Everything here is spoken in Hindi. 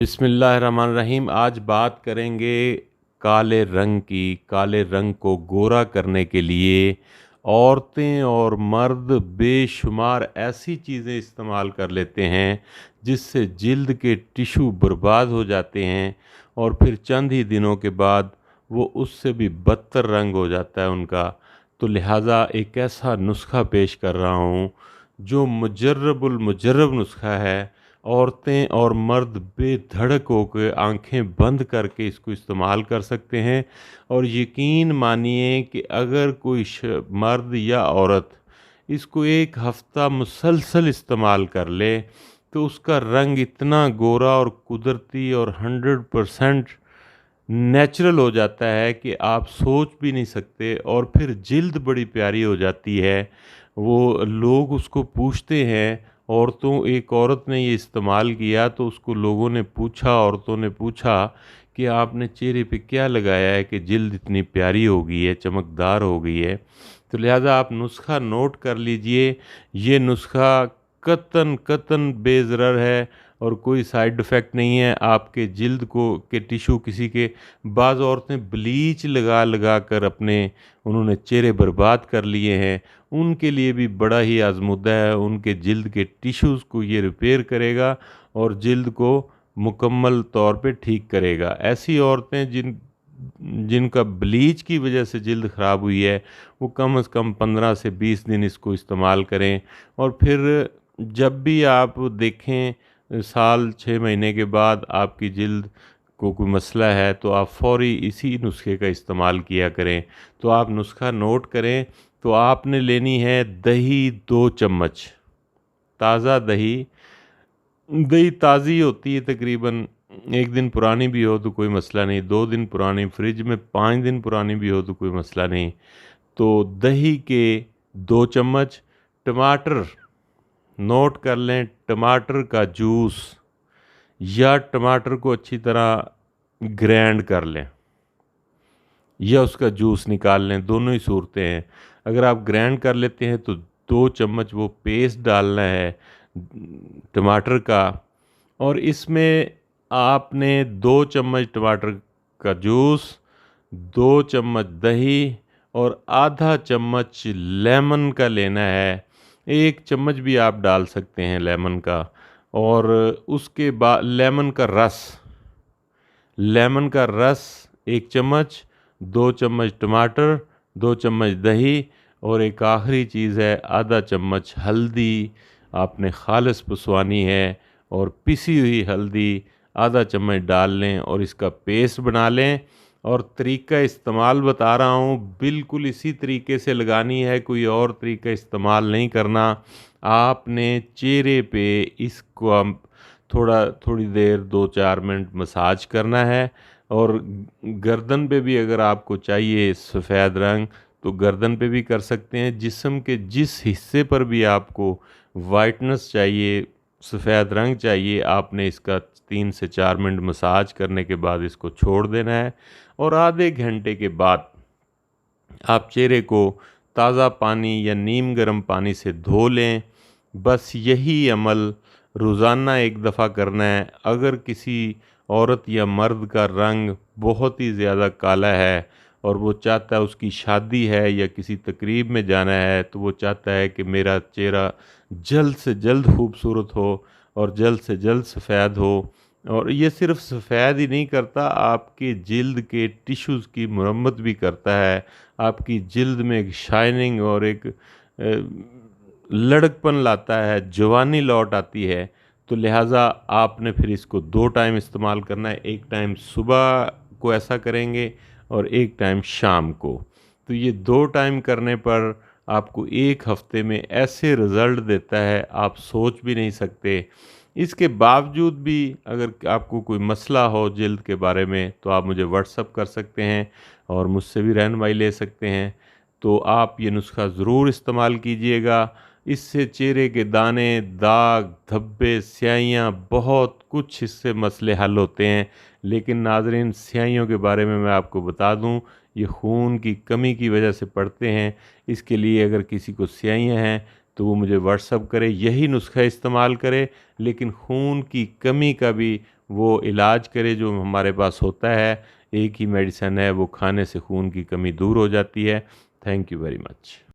बिस्मिल्लाहिर्रहमानिर्रहीम। आज बात करेंगे काले रंग की। काले रंग को गोरा करने के लिए औरतें और मर्द बेशुमार ऐसी चीज़ें इस्तेमाल कर लेते हैं जिससे जिल्द के टिश्यू बर्बाद हो जाते हैं और फिर चंद ही दिनों के बाद वो उससे भी बदतर रंग हो जाता है उनका। तो लिहाजा एक ऐसा नुस्खा पेश कर रहा हूँ जो मुजर्रबुल मुजर्रब नुस्खा है। औरतें और मर्द बेधड़क होकर आंखें बंद करके इसको इस्तेमाल कर सकते हैं और यकीन मानिए कि अगर कोई मर्द या औरत इसको एक हफ्ता मुसलसल इस्तेमाल कर ले तो उसका रंग इतना गोरा और कुदरती और 100% नेचुरल हो जाता है कि आप सोच भी नहीं सकते। और फिर जिल्द बड़ी प्यारी हो जाती है। वो लोग उसको पूछते हैं, एक औरत ने ये इस्तेमाल किया तो उसको लोगों ने पूछा, औरतों ने पूछा कि आपने चेहरे पे क्या लगाया है कि जिल्द इतनी प्यारी हो गई है, चमकदार हो गई है। तो लिहाजा आप नुस्खा नोट कर लीजिए। ये नुस्खा कतन कतन बेज़रर है और कोई साइड इफ़ेक्ट नहीं है आपके जिल्द को के टिश्यू किसी के। बाज़ औरतें ब्लीच लगा लगा कर अपने उन्होंने चेहरे बर्बाद कर लिए हैं, उनके लिए भी बड़ा ही आज़मुद्दा है। उनके जिल्द के टिश्यूज़ को ये रिपेयर करेगा और जिल्द को मुकम्मल तौर पे ठीक करेगा। ऐसी औरतें जिनका ब्लीच की वजह से जिल्द ख़राब हुई है वो कम से कम 15 से 20 दिन इसको इस्तेमाल करें। और फिर जब भी आप देखें साल 6 महीने के बाद आपकी जिल्द को कोई मसला है तो आप फ़ौरी इसी नुस्खे का इस्तेमाल किया करें। तो आप नुस्खा नोट करें। तो आपने लेनी है दही 2 चम्मच, ताज़ा दही। दही ताज़ी होती है तकरीबन, एक दिन पुरानी भी हो तो कोई मसला नहीं, 2 दिन पुरानी, फ्रिज में 5 दिन पुरानी भी हो तो कोई मसला नहीं। तो दही के 2 चम्मच। टमाटर नोट कर लें, टमाटर का जूस या टमाटर को अच्छी तरह ग्राइंड कर लें या उसका जूस निकाल लें, दोनों ही सूरतें हैं। अगर आप ग्राइंड कर लेते हैं तो 2 चम्मच वो पेस्ट डालना है टमाटर का। और इसमें आपने 2 चम्मच टमाटर का जूस, 2 चम्मच दही और आधा चम्मच लेमन का लेना है। 1 चम्मच भी आप डाल सकते हैं लेमन का। और उसके बाद लेमन का रस 1 चम्मच, 2 चम्मच टमाटर, 2 चम्मच दही और एक आखिरी चीज़ है आधा चम्मच हल्दी। आपने खालिस पुसवानी है और पिसी हुई हल्दी आधा चम्मच डाल लें और इसका पेस्ट बना लें। और तरीका इस्तेमाल बता रहा हूँ, बिल्कुल इसी तरीके से लगानी है, कोई और तरीका इस्तेमाल नहीं करना। आपने चेहरे पे इसको थोड़ी देर 2-4 मिनट मसाज करना है। और गर्दन पे भी अगर आपको चाहिए सफ़ेद रंग तो गर्दन पे भी कर सकते हैं। जिस्म के जिस हिस्से पर भी आपको वाइटनेस चाहिए, सफ़ेद रंग चाहिए, आपने इसका 3 से 4 मिनट मसाज करने के बाद इसको छोड़ देना है। और आधे घंटे के बाद आप चेहरे को ताज़ा पानी या नीम गर्म पानी से धो लें। बस यही अमल रोज़ाना एक दफ़ा करना है। अगर किसी औरत या मर्द का रंग बहुत ही ज़्यादा काला है और वो चाहता है, उसकी शादी है या किसी तकरीब में जाना है, तो वो चाहता है कि मेरा चेहरा जल्द से जल्द खूबसूरत हो और जल्द से जल्द सफ़ेद हो। और ये सिर्फ सफ़ेद ही नहीं करता, आपके जिल्द के टिश्यूज़ की मरम्मत भी करता है। आपकी जिल्द में एक शाइनिंग और एक लड़कपन लाता है, जवानी लौट आती है। तो लिहाजा आपने फिर इसको 2 टाइम इस्तेमाल करना है। एक टाइम सुबह को ऐसा करेंगे और एक टाइम शाम को। तो ये 2 टाइम करने पर आपको एक हफ्ते में ऐसे रिज़ल्ट देता है आप सोच भी नहीं सकते। इसके बावजूद भी अगर आपको कोई मसला हो जिल्द के बारे में तो आप मुझे व्हाट्सअप कर सकते हैं और मुझसे भी रहनुमाई ले सकते हैं। तो आप ये नुस्खा ज़रूर इस्तेमाल कीजिएगा। इससे चेहरे के दाने, दाग, धब्बे, स्याहियाँ, बहुत कुछ इससे मसले हल होते हैं। लेकिन नाज़रीन, स्याहियों के बारे में मैं आपको बता दूं, ये खून की कमी की वजह से पड़ते हैं। इसके लिए अगर किसी को स्याहियाँ हैं तो वो मुझे व्हाट्सअप करे, यही नुस्खा इस्तेमाल करे। लेकिन खून की कमी का भी वो इलाज करे जो हमारे पास होता है। एक ही मेडिसिन है, वो खाने से खून की कमी दूर हो जाती है। Thank you very much.